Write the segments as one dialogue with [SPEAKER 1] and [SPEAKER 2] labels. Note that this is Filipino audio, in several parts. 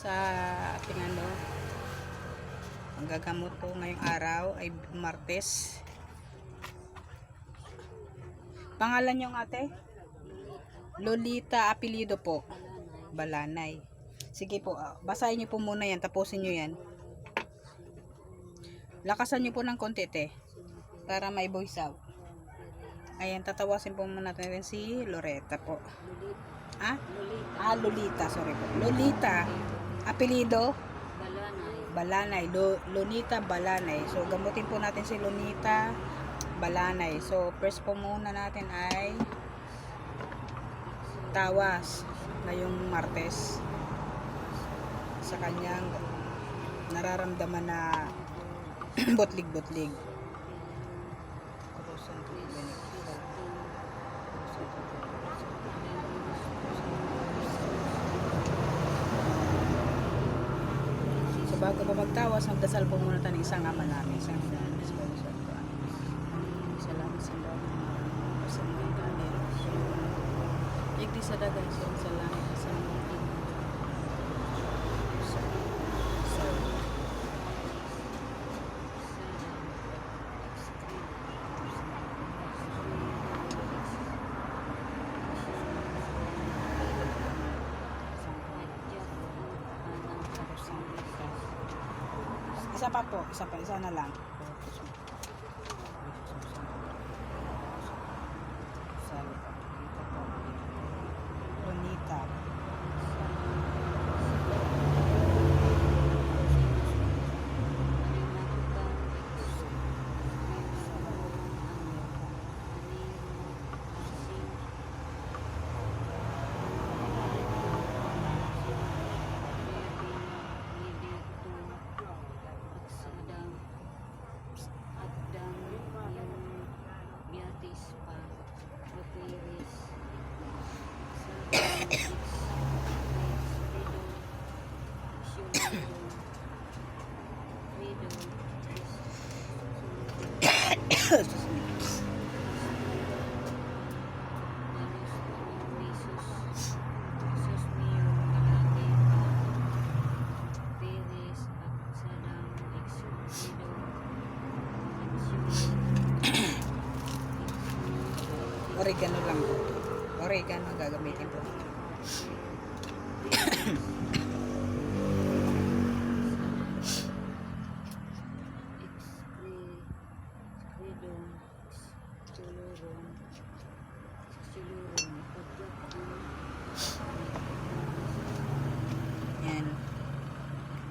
[SPEAKER 1] sa ating ang gagamot po ngayong araw ay Martes. Pangalan nyo ate? Lolita, apelyido po Balanay. Sige po, basahin nyo po muna yan, tapusin nyo yan. Lakasan nyo po ng konti para may voice out. Ayan, tatawasin po muna natin si Loretta po. Lolita, sorry po. Lolita, apelyido Balanay. Lonita Balanay. So, gamutin po natin si Lonita Balanay. So, first po muna natin ay tawas ngayong Martes sa kanyang nararamdaman na butlig-butlig. So, bago pa magtawas, magdasal po muna tayo ng isang ama namin. Isang salamat sa Lord. Sa mga ganit. Igdi sa dagan siya sa langit sa mga isa na lang. Bonita. Oregano lang po. Oregano gagamitin po. Yan.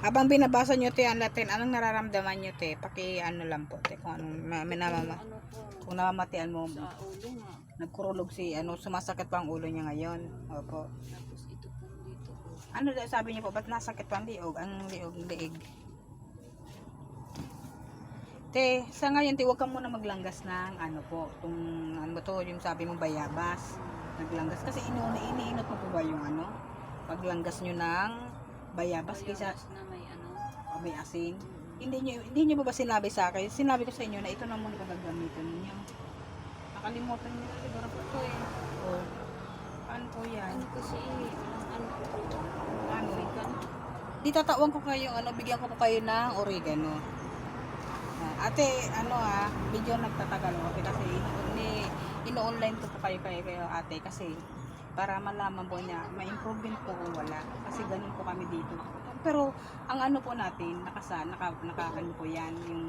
[SPEAKER 1] Habang binabasa nyo ang Latin, anong nararamdaman nyo lang po kung anong kung namamatian mo.
[SPEAKER 2] Sa ulo nga.
[SPEAKER 1] Nagkurulog sumasakit pa ang ulo niya ngayon. Opo.
[SPEAKER 2] Tapos ito po dito po.
[SPEAKER 1] Ano sabi niyo po, ba't nasakit pa ang liog? Ang liig. Sa ngayon, huwag ka muna maglanggas ng yung sabi mo bayabas. Naglanggas kasi iniinot mo po ba yung paglanggas nyo ng bayabas kaysa
[SPEAKER 2] na
[SPEAKER 1] may asin. Hindi niyo ba sinabi sa akin? Sinabi ko sa inyo na ito na muna gagamitin niyo. Nakalimutan niyo siguro po ito Ano po yan?
[SPEAKER 2] Kasi
[SPEAKER 1] Oregano. Di tatawan ko kayo, bigyan ko po kayo ng oregano. Ate, medyo nagtatagal kasi ino-online ko po kayo ate kasi para malaman po niya, ma-improvement po kung wala. Kasi ganun po kami dito. Pero, ang po natin, naka po yan, yung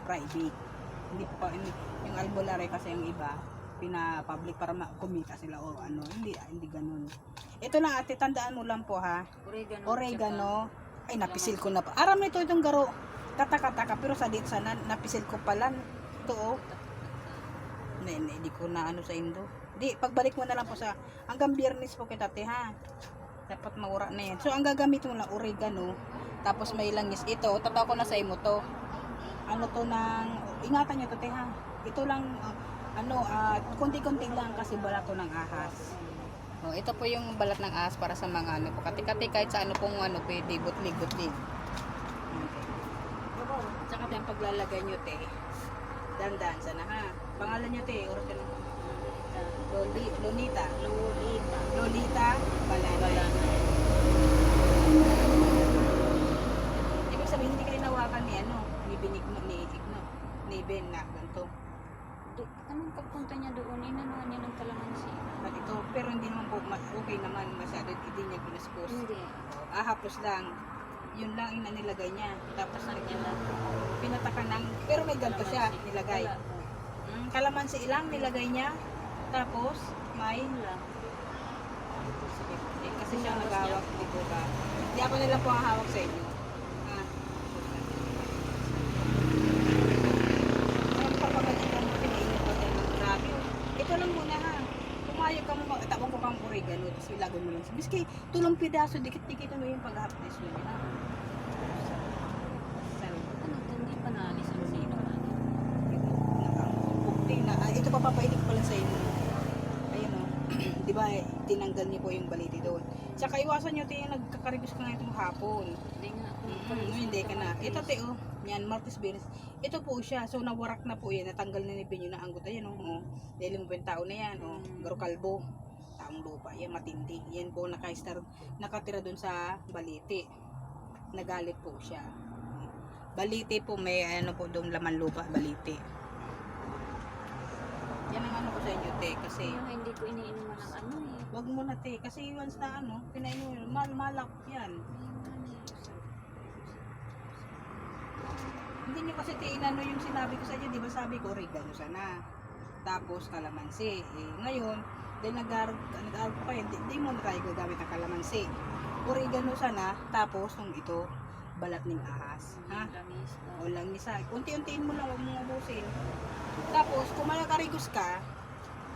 [SPEAKER 1] private. Hindi po yung albularyo kasi yung iba, pina-public para kumita sila hindi ganun. Ito lang ate, tandaan mo lang po Oregano. Ay, napisil ko na pa. Aram nito itong garo. Tataka-taka, pero sa napisil ko pala. Ito hindi ko na sa Indo. Pagbalik mo na lang po hanggang Biyernes po kita dapat maura na yan. So, ang gagamit mo lang, oregano, tapos may langis. Ito, tataw ko na sa imo to. Ingatan nyo to, Ito lang, konti-konti lang kasi balat to ng ahas. Ito po yung balat ng ahas para sa mga kati-kati kahit sa pwede, butlig-butlig. Tsaka yung paglalagay nyo, dandan sana, Pangalan nyo, Lolita Balanay. Binigno ni Ben na ganito.
[SPEAKER 2] Anong pagpunta niya doon? Inanuhan niya ng kalamansi.
[SPEAKER 1] Ito, pero hindi naman po okay naman masyado, hindi niya ginaspos.
[SPEAKER 2] Hindi.
[SPEAKER 1] Hapos lang. Yun lang yung nilagay niya. Tapos
[SPEAKER 2] Niya lang.
[SPEAKER 1] pinatakan ng, pero may ganito siya nilagay.
[SPEAKER 2] Wala po.
[SPEAKER 1] Kalamansi ilang nilagay niya. Tapos may
[SPEAKER 2] Ayun lang.
[SPEAKER 1] kasi siya nagawak, di po ba? Hindi ako nila po ang hawak sa inyo. Ang papagaling ka mo, pinainit ko tayo ng grabe. Ito lang muna ha. Pumayag ka mo, tapang ko kang oregano, tapos ilagay mo lang. Biski, tulong pidaso, dikit-dikit mo yung pag-hapnes mo niya.
[SPEAKER 2] Ano to? Hindi pa naalis ang sino.
[SPEAKER 1] Ito papapainit ko lang sa inyo. Ayun o. Di ba, tinanggal niyo po yung baliti doon. Tsaka iwasan niyo tayo nagkakaribos ka nga itong hapon.
[SPEAKER 2] Hindi nga.
[SPEAKER 1] Hindi ka na. Ito teo, yan, Martes Benes. Ito po siya. So, nawarak na po yan. Natanggal na ni Benyo na anggot. Ayan o. Dahil mo tao na yan. Garo kalbo. Taong lupa. Yan, matindi. Yan po nakatira doon sa baliti. Nagalit po siya. Baliti po, may ano po doon laman lupa. Baliti. Yan ang ano ko sa inyo, te. Kasi,
[SPEAKER 2] Kaya hindi ko iniinuman ng ano eh.
[SPEAKER 1] wag mo na, te. Kasi once na ano, pinainuman, malak yan. Hindi nyo kasi tinano yung sinabi ko sa inyo, di ba sabi ko, oregano sana. Tapos kalamansi. Ngayon, dahil nag-aaral ko kayo, di mo na tayo gagamit ang kalamansi. Oregano sana, tapos nung ito, balat ng ahas. Ha?
[SPEAKER 2] Langis pa.
[SPEAKER 1] O lang nisa. Unti-untiin mo lang, huwag mong ubusin. Tapos, kung malakarigos ka,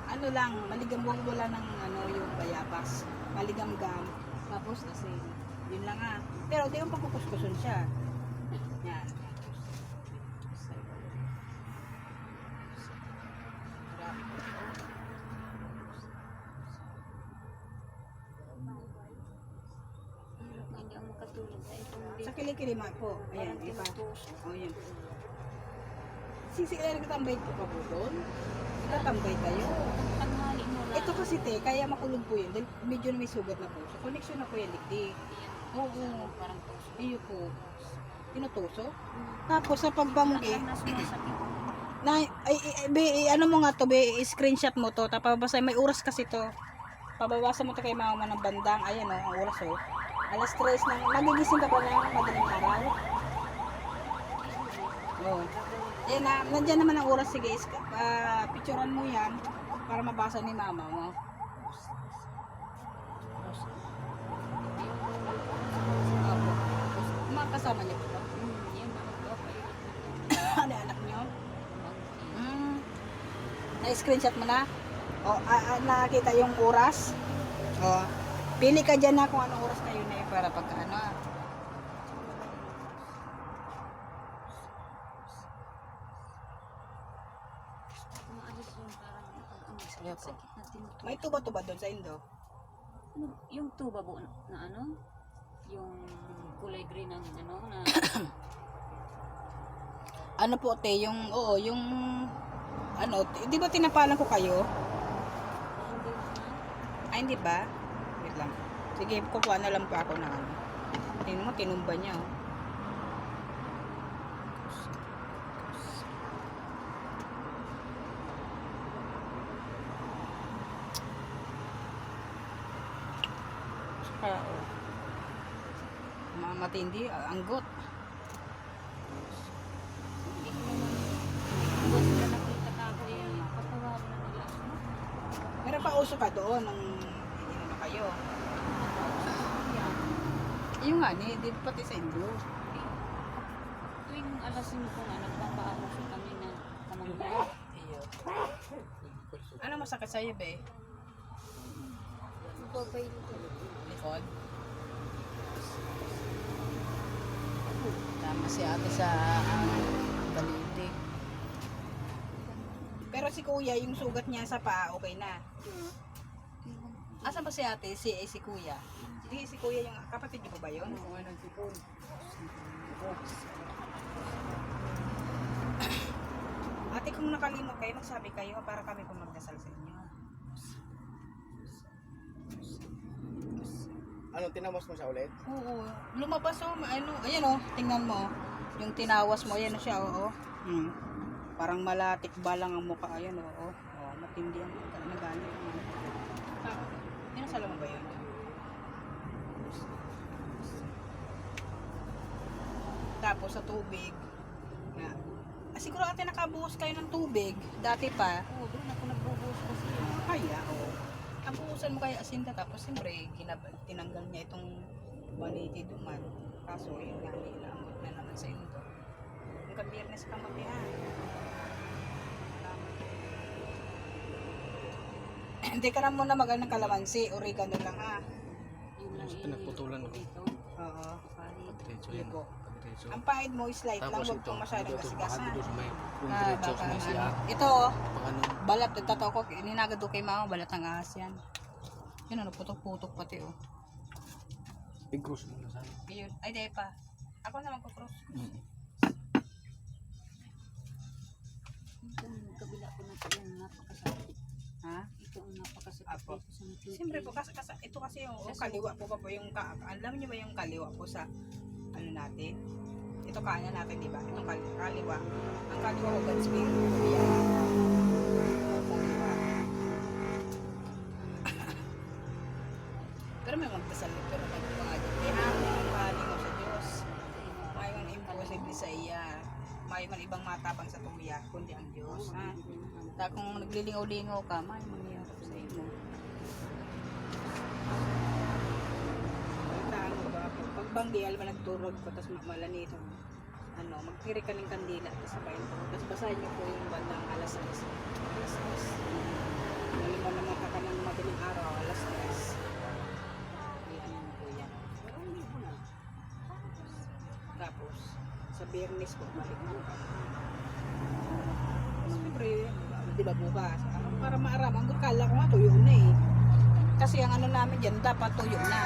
[SPEAKER 1] ano lang, maligam-wag wala ng ano, yung bayabas. Maligam-gam. Tapos, asin. Yun lang ha. Pero, di yung pagkukuskusun siya. Yan.
[SPEAKER 2] Hindi ako makatulog.
[SPEAKER 1] Sa kilikilima po. Ayan, ipa.
[SPEAKER 2] Tinutusok.
[SPEAKER 1] O, yan. Sisi, nagtatambay po ka po doon? Nagtatambay kayo.
[SPEAKER 2] Tanghali mo lang.
[SPEAKER 1] Ito kasi te, kaya makulog po yun. Dahil medyo na may sugat na po. So, connection na po yan, dikdik. Oo.
[SPEAKER 2] Parang tusok.
[SPEAKER 1] Iyo po. Tinutusok. Tapos sa pagbanggi,
[SPEAKER 2] Alam na sumasakit.
[SPEAKER 1] ano mo nga to, screenshot mo to, tapos babasa, may oras kasi to. Pababasa mo to kay mama ng bandang, ayan o, ang oras o. Alas 3 ng, nagigising ka ba ng madaling araw? Oo. Yan na, nandyan naman ang oras, sige, picturean mo yan, para mabasa ni mama mo. Opo. Mga kasama niyo po ba?
[SPEAKER 2] Yan ang kapay.
[SPEAKER 1] Ano yung anak niyo? Na-screenshot mo na? O, nakakita yung oras? O, pili ka dyan na kung anong oras kayo na para pagka ano.
[SPEAKER 2] Maalis yung parang ang sakit na tinutusok.
[SPEAKER 1] May tuba-tuba doon sa Indo.
[SPEAKER 2] Ano, yung tuba po na ano? Yung kulay green ng ano na
[SPEAKER 1] Ano po te, yung, oo, yung, ano, di ba tinapalan ko kayo?
[SPEAKER 2] hindi na
[SPEAKER 1] Ay, hindi ba? Wait lang. Sige, kukuha na lang po ako ng ano. Tingnan mo, tinumba niya, oh. Saka, oh. Mga matindi, anggot.
[SPEAKER 2] hindi ko naman hindi sila nakita ka ako eh patawag na nila ano?
[SPEAKER 1] Meron pa uso ka doon nung ano kayo.
[SPEAKER 2] Yan.
[SPEAKER 1] Yung nga, di pati sa Indo.
[SPEAKER 2] Tuwing alas 5 nga nagpapaamuso kami na kamangyan.
[SPEAKER 1] Iyo. Ano masakit sa'yo, be?
[SPEAKER 2] Babay
[SPEAKER 1] Likod? Tama si ate sa baliti. Pero si kuya, yung sugat niya sa paa, okay na. Asan ba si ate? Si kuya? Di, si kuya yung kapatid niyo ba yun? Oo, nagtipon. Ate, kung nakalimot kayo, magsabi kayo para kami po magdasal sa inyo.
[SPEAKER 3] Ano, tinamos mo siya ulit?
[SPEAKER 1] Oo, lumabas oh, ano, ayan oh, tingnan mo. Yung tinawas mo, ayan na siya, oo. Parang malatik ba lang ang mukha, ayan, oo. Oh, matindi ang nagano. Yan, mo ba yun? Tapos sa tubig, siguro ate nakabuhos kayo ng tubig, dati pa.
[SPEAKER 2] Oo, doon ako nagbubuhos kasi.
[SPEAKER 1] Kaya, oo. Nabuhusan mo kaya asinta, tapos siyempre, tinanggal niya itong baliti duman. Kaso, yun nga, nilamot na naman sa ito. Hanggang biyernes ka mabihan. Hindi ka na muna mag-ano ng kalamansi, oregano lang ha.
[SPEAKER 2] Yun lang
[SPEAKER 3] Pinagputulan ko.
[SPEAKER 2] dito.
[SPEAKER 1] Oo.
[SPEAKER 2] Kahit
[SPEAKER 3] Diretso yan.
[SPEAKER 1] Ligo.
[SPEAKER 3] Diretso.
[SPEAKER 1] Ang pahid mo is light lang,
[SPEAKER 3] Tapos
[SPEAKER 1] huwag
[SPEAKER 3] ito,
[SPEAKER 1] kang masyadong
[SPEAKER 3] dito,
[SPEAKER 1] gasigas ha.
[SPEAKER 3] dito sa may kung
[SPEAKER 1] Ah,
[SPEAKER 3] diretso
[SPEAKER 1] baka
[SPEAKER 3] sa may siya.
[SPEAKER 1] ano. Ito, oh,
[SPEAKER 3] Pag ano,
[SPEAKER 1] balat, nagtataw ko, ninagad ko kay mama, balat ng ahas yan. Yun ano, putok-putok pati oh.
[SPEAKER 3] big cross mo na sana.
[SPEAKER 1] Yun, ay di pa. Ako naman ko cross.
[SPEAKER 2] itong kabila ko na ito yung napakasakit.
[SPEAKER 1] Ha?
[SPEAKER 2] Ito ang napakasakit
[SPEAKER 1] Apo.
[SPEAKER 2] dito sa nakikita.
[SPEAKER 1] Siyempre po, ito kasi yung kaliwa po pa po yung, alam niyo ba yung kaliwa po sa, ano natin? Ito kanan natin, di ba? Itong kaliwa. Ang kaliwa ko, God's will. Kaliwa. Pero may magdasal, pero magpapagod. Ihangin mo sa Diyos. May mga imposible sa iya. May mga ibang matapang sa tumiya, kundi ang Diyos. Ha? Kaya kung naglilingaw-lingaw ka, may mangyayari sa iyo. Pagbanggi, alam mo, nagturog ko, tapos malanito. Ano, magtiri ka ng kandila, tapos sabayin ko. Tapos basahin niyo po yung bandang alas 6. Alas 6. Halimbawa naman ka ka ng madaling araw, alas 3. Yan po yan. Tapos, sa biyernes po, balik mo ka. Siyempre, di ba bukas? Para maaram, ang kala ko nga tuyo na eh. Kasi ang ano namin dyan, dapat tuyo na.